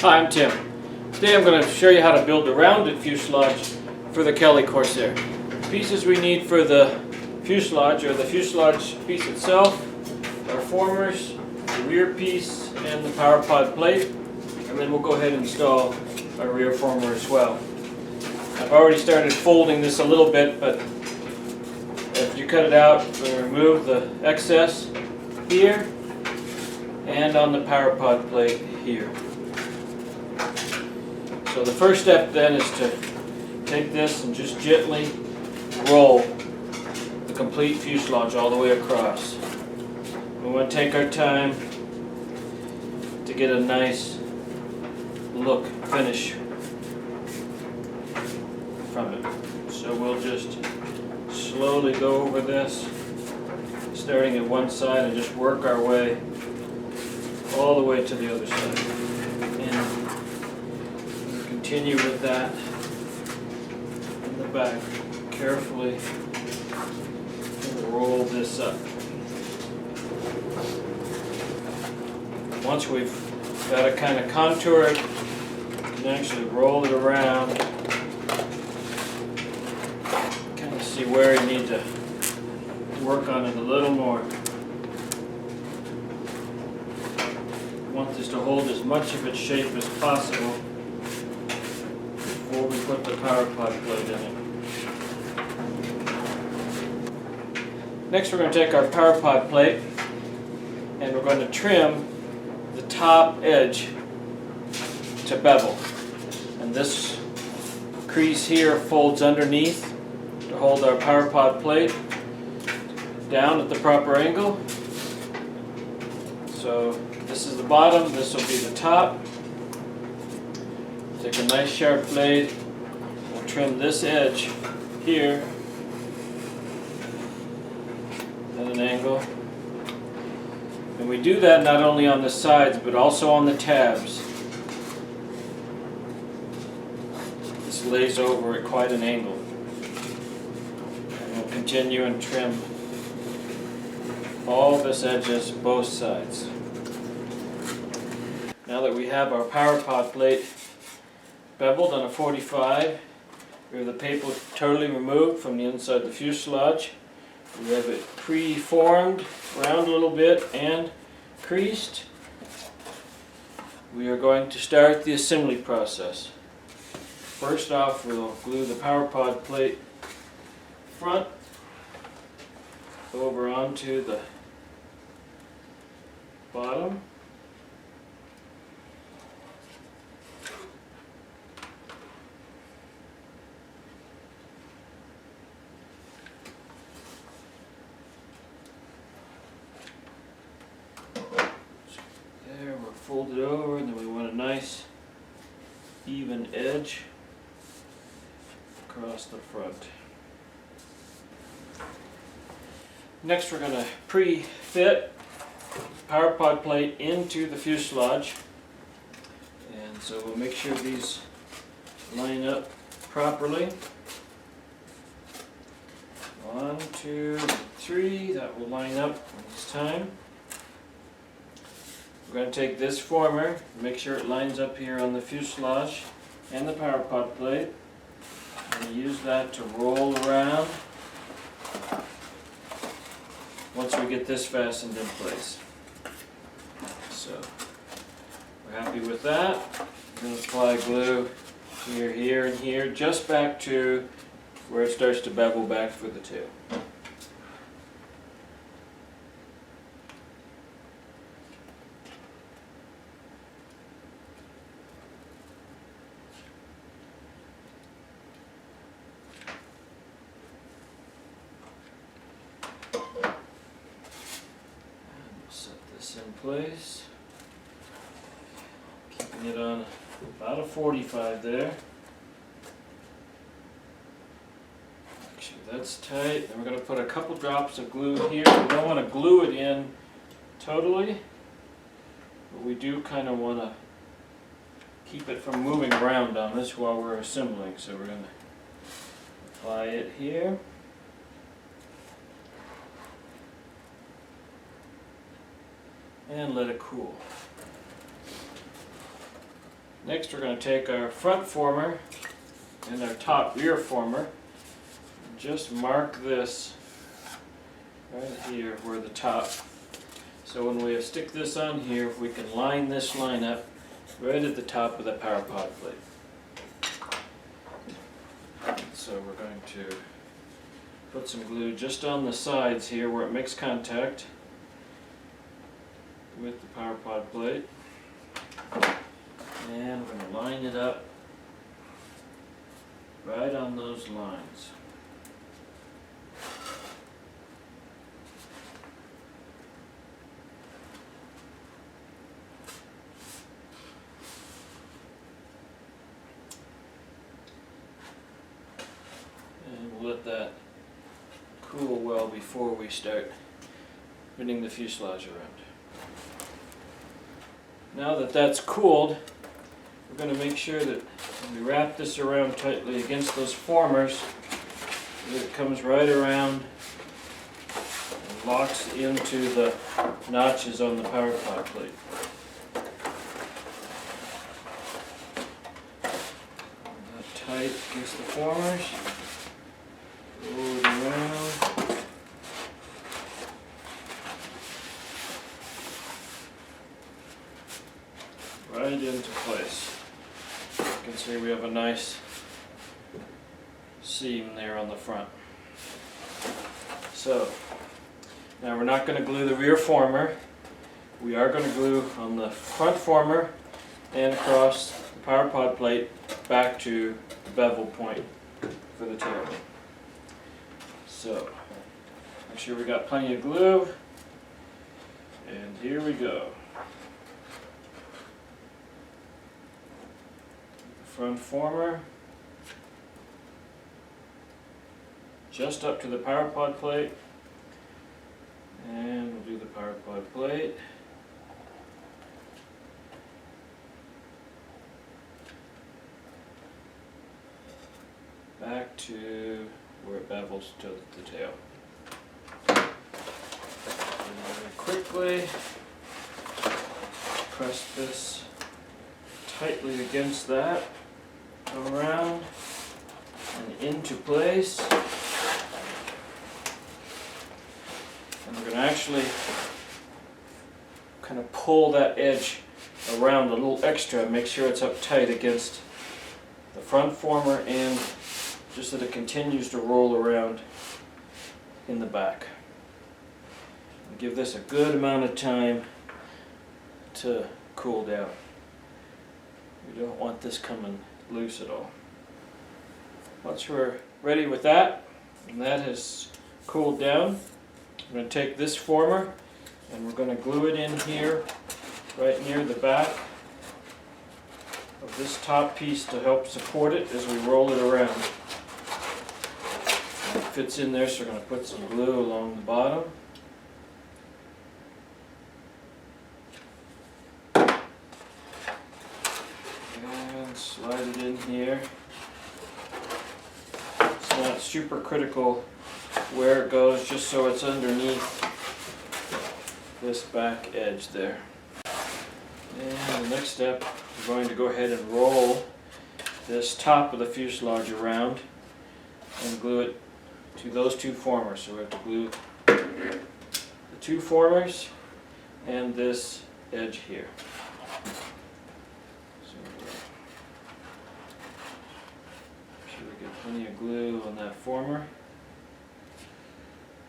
Hi, I'm Tim. Today I'm going to show you how to build a rounded fuselage for the Kelly Corsair. The pieces we need for the fuselage are the fuselage piece itself, our formers, the rear piece, and the power pod plate. And then we'll go ahead and install our rear former as well. I've already started folding this a little bit, but if you cut it out, remove the excess here and on the power pod plate here. So the first step then is to take this and just gently roll the complete fuselage all the way across. We want to take our time to get a nice look, finish from it. So we'll just slowly go over this, starting at one side and just work our way all the way to the other side. And continue with that in the back. Carefully roll this up. Once we've got it kind of contoured, you can actually roll it around. Kind of see where you need to work on it a little more. You want this to hold as much of its shape as possible before we put the power pod plate in it. Next we're going to take our power pod plate and we're going to trim the top edge to bevel. And this crease here folds underneath to hold our power pod plate down at the proper angle. So this is the bottom, this will be the top. Take a nice sharp blade, we'll trim this edge here at an angle. And we do that not only on the sides but also on the tabs. This lays over at quite an angle. And we'll continue and trim all this edges, both sides. Now that we have our power pod plate beveled on a 45, we have the paper totally removed from the inside the fuselage. We have it pre-formed, round a little bit, and creased. We are going to start the assembly process. First off, we'll glue the power pod plate front over onto the bottom. Fold it over, and then we want a nice even edge across the front. Next we're going to pre-fit the power pod plate into the fuselage, and so we'll make sure these line up properly. 1, 2, 3, that will line up this time. We're going to take this former, make sure it lines up here on the fuselage and the power pod plate, and use that to roll around once we get this fastened in place. So we're happy with that. We're going to apply glue here, here, and here, just back to where it starts to bevel back for the two. In place, keeping it on about a 45 there. Make sure that's tight. Then we're going to put a couple drops of glue here. We don't want to glue it in totally, but we do kind of want to keep it from moving around on this while we're assembling. So we're going to apply it here. and let it cool. Next we're going to take our front former and our top rear former and just mark this right here where the top. So when we stick this on here, we can line this line up right at the top of the power pod plate. So we're going to put some glue just on the sides here where it makes contact with the power pod plate. And we're going to line it up right on those lines. And we'll let that cool well before we start spinning the fuselage around. Now that that's cooled, we're going to make sure that when we wrap this around tightly against those formers, that it comes right around and locks into the notches on the power pod plate. That tight against the formers. Roll it around. Right into place. You can see we have a nice seam there on the front. So, now we're not going to glue the rear former. We are going to glue on the front former and across the power pod plate back to the bevel point for the tail. So, make sure we got plenty of glue. And here we go. Front former just up to the power pod plate, and we'll do the power pod plate. Back to where it bevels to the tail. And very quickly press this tightly against that. Come around and into place. And we're going to actually kind of pull that edge around a little extra, make sure it's up tight against the front former and just that it continues to roll around in the back. And give this a good amount of time to cool down. We don't want this coming loose at all. Once we're ready with that, and that has cooled down, I'm going to take this former and we're going to glue it in here right near the back of this top piece to help support it as we roll it around. And it fits in there, so we're going to put some glue along the bottom. Slide it in here. It's not super critical where it goes, just so it's underneath this back edge there. And the next step, we're going to go ahead and roll this top of the fuselage around and glue it to those two formers. So we have to glue the two formers and this edge here. Plenty of glue on that former.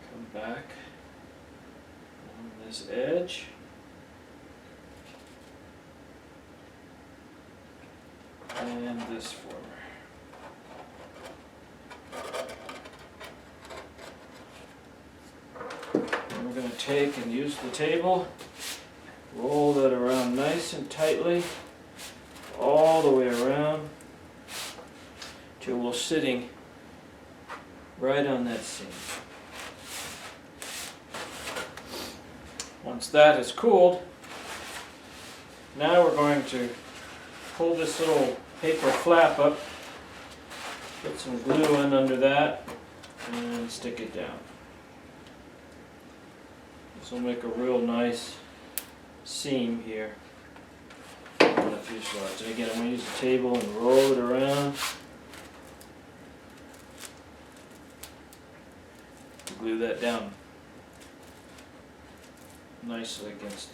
Come back on this edge. And this former. And we're going to take and use the table, roll that around nice and tightly, all the way around, till we're sitting right on that seam. Once that is cooled, now we're going to pull this little paper flap up, put some glue in under that, and stick it down. This will make a real nice seam here on the fuselage. And again, I'm going to use the table and roll it around. Glue that down nicely against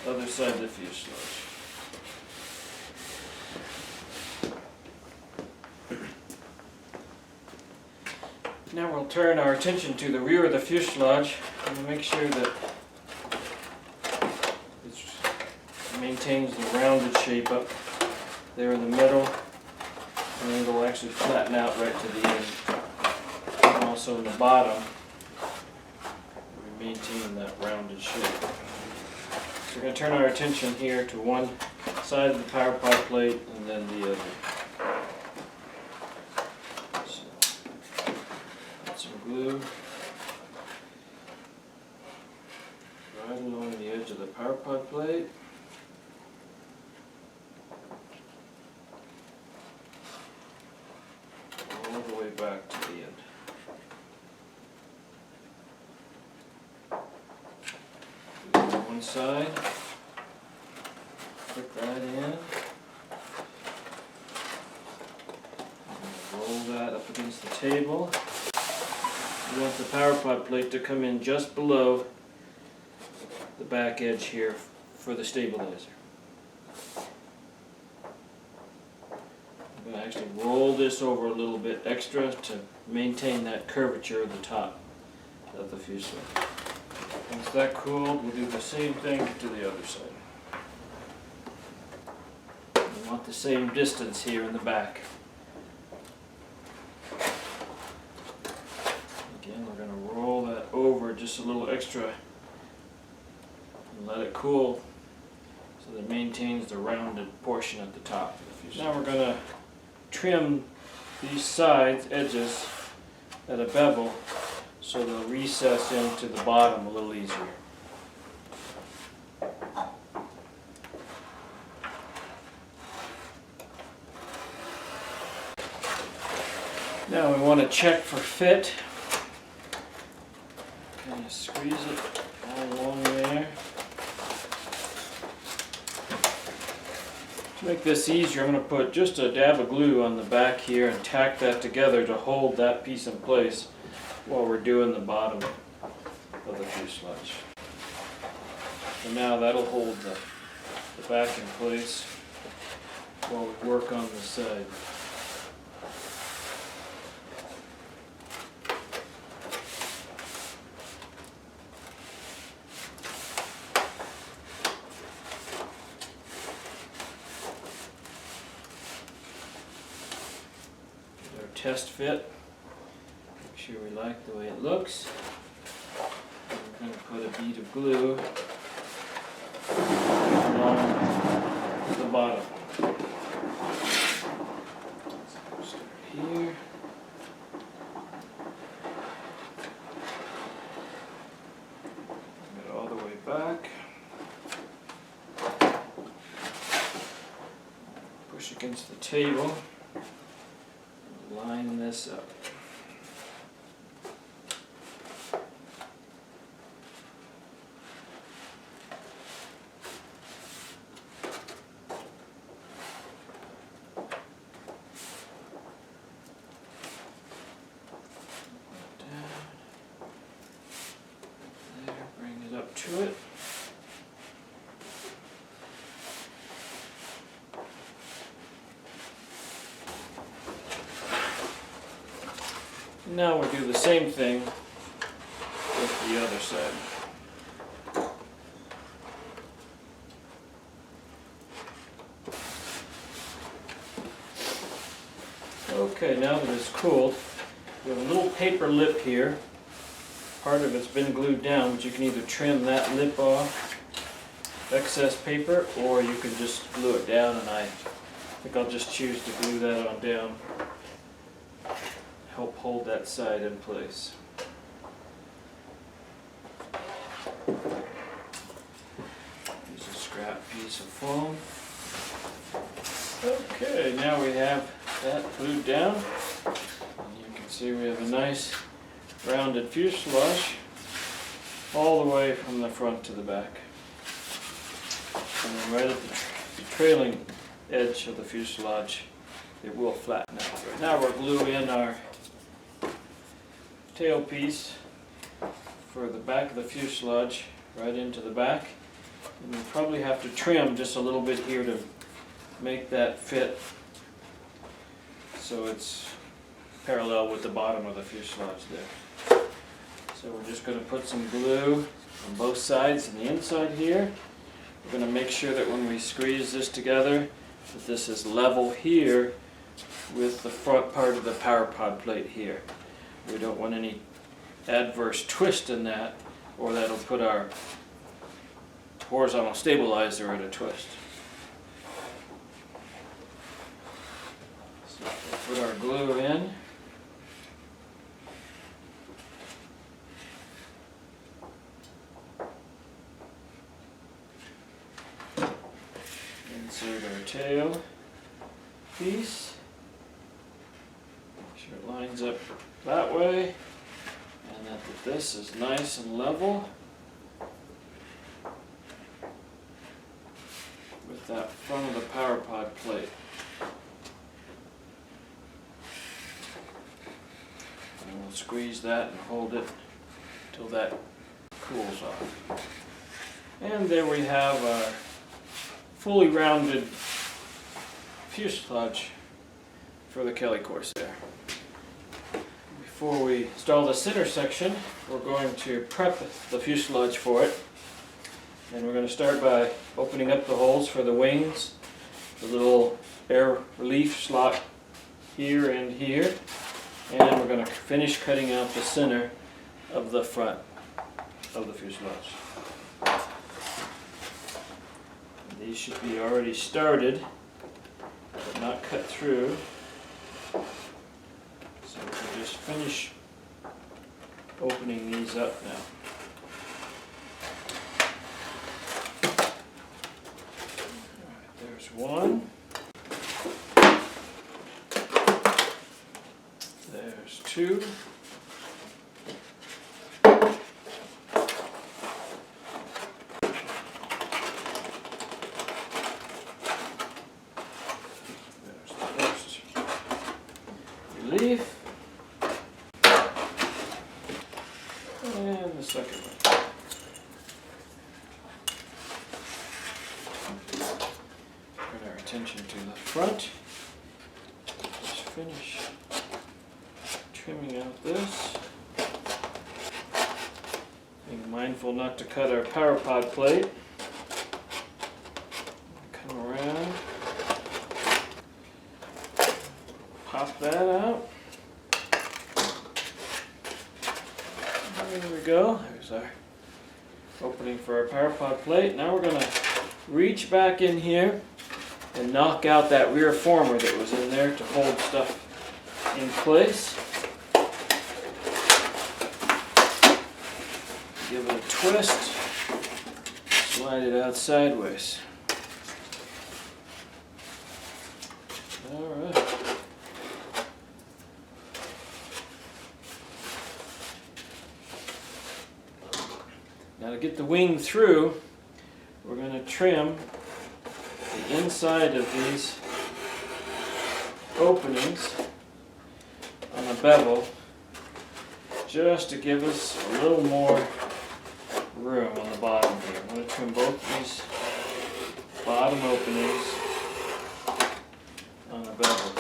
the other side of the fuselage. Now we'll turn our attention to the rear of the fuselage and make sure that it maintains the rounded shape up there in the middle, and then it'll actually flatten out right to the end. And also in the bottom, we maintain that rounded shape. So we're going to turn our attention here to one side of the power pod plate and then the other. Some glue right along the edge of the power pod plate. All the way back to the end. Do it on one side. Put that in. Roll that up against the table. You want the power pod plate to come in just below the back edge here for the stabilizer. I'm going to actually roll this over a little bit extra to maintain that curvature of the top of the fuselage. Once that cooled, we'll do the same thing to the other side. We want the same distance here in the back. Again, we're going to roll that over just a little extra and let it cool so that it maintains the rounded portion at the top of the fuselage. Now we're going to trim these sides, edges, at a bevel so they'll recess into the bottom a little easier. Now we want to check for fit. Kind of squeeze it all along there. To make this easier, I'm going to put just a dab of glue on the back here and tack that together to hold that piece in place while we're doing the bottom of the fuselage. So now that'll hold the back in place while we work on the side. Test fit. Make sure we like the way it looks. And we're going to put a bead of glue along the bottom. So start here. Get it all the way back. Push against the table. Line this up. Down. There, bring it up to it. Now we'll do the same thing with the other side. Okay, now that it's cooled, we have a little paper lip here. Part of it's been glued down, but you can either trim that lip off, excess paper, or you can just glue it down, and I think I'll just choose to glue that on down. Help hold that side in place. Use a scrap piece of foam. Okay, now we have that glued down. And you can see we have a nice rounded fuselage. all the way from the front to the back. And then right at the trailing edge of the fuselage, it will flatten out. Right now we'll glue in our tailpiece for the back of the fuselage right into the back. And we'll probably have to trim just a little bit here to make that fit so it's parallel with the bottom of the fuselage there. So we're just going to put some glue on both sides and the inside here. We're going to make sure that when we squeeze this together that this is level here with the front part of the power pod plate here. We don't want any adverse twist in that, or that'll put our horizontal stabilizer at a twist. So we'll put our glue in. Insert our tail piece. Make sure it lines up that way, and that this is nice and level with that front of the power pod plate. And we'll squeeze that and hold it until that cools off. And there we have our fully rounded fuselage for the Kelly Corsair. Before we install the center section, we're going to prep the fuselage for it. And we're going to start by opening up the holes for the wings, the little air relief slot here and here. And we're going to finish cutting out the center of the front of the fuselage. And these should be already started, but not cut through. So we'll just finish opening these up now. Alright, there's one. There's two. There's the first relief. And the second one. Turn our attention to the front. Just finish trimming out this. Being mindful not to cut our power pod plate. Come around. Pop that out. There we go. There's our opening for our power pod plate. Now we're going to reach back in here and knock out that rear former that was in there to hold stuff in place. Give it a twist. Slide it out sideways. Alright. Now to get the wing through, we're going to trim the inside of these openings on a bevel just to give us a little more room on the bottom here. I'm going to trim both these bottom openings on a bevel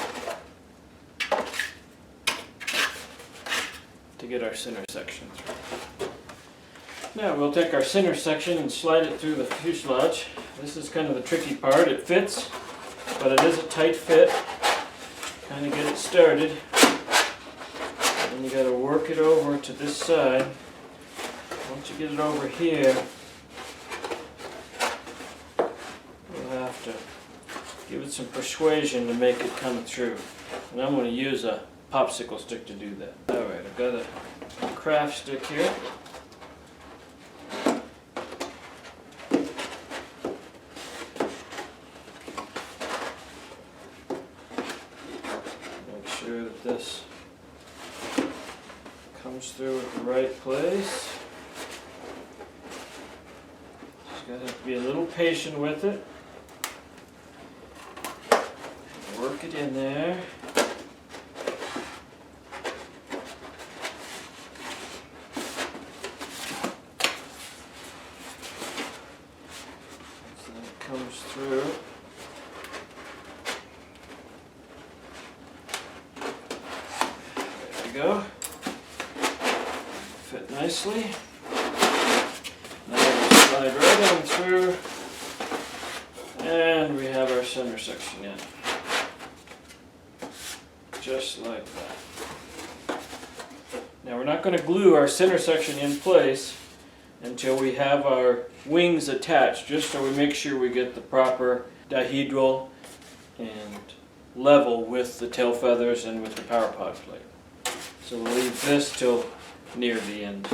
to get our center section through. Now we'll take our center section and slide it through the fuselage. This is kind of the tricky part. It fits, but it is a tight fit. Kind of get it started. And you got to work it over to this side. Once you get it over here, you'll have to give it some persuasion to make it come through. And I'm going to use a popsicle stick to do that. Alright, I've got a craft stick here. Make sure that this comes through at the right place. Gotta be a little patient with it. Work it in there. So that comes through. There we go. Fit nicely. Now we'll slide right on through. And we have our center section in. Just like that. Now we're not going to glue our center section in place until we have our wings attached, just so we make sure we get the proper dihedral and level with the tail feathers and with the power pod plate. So we'll leave this till near the end.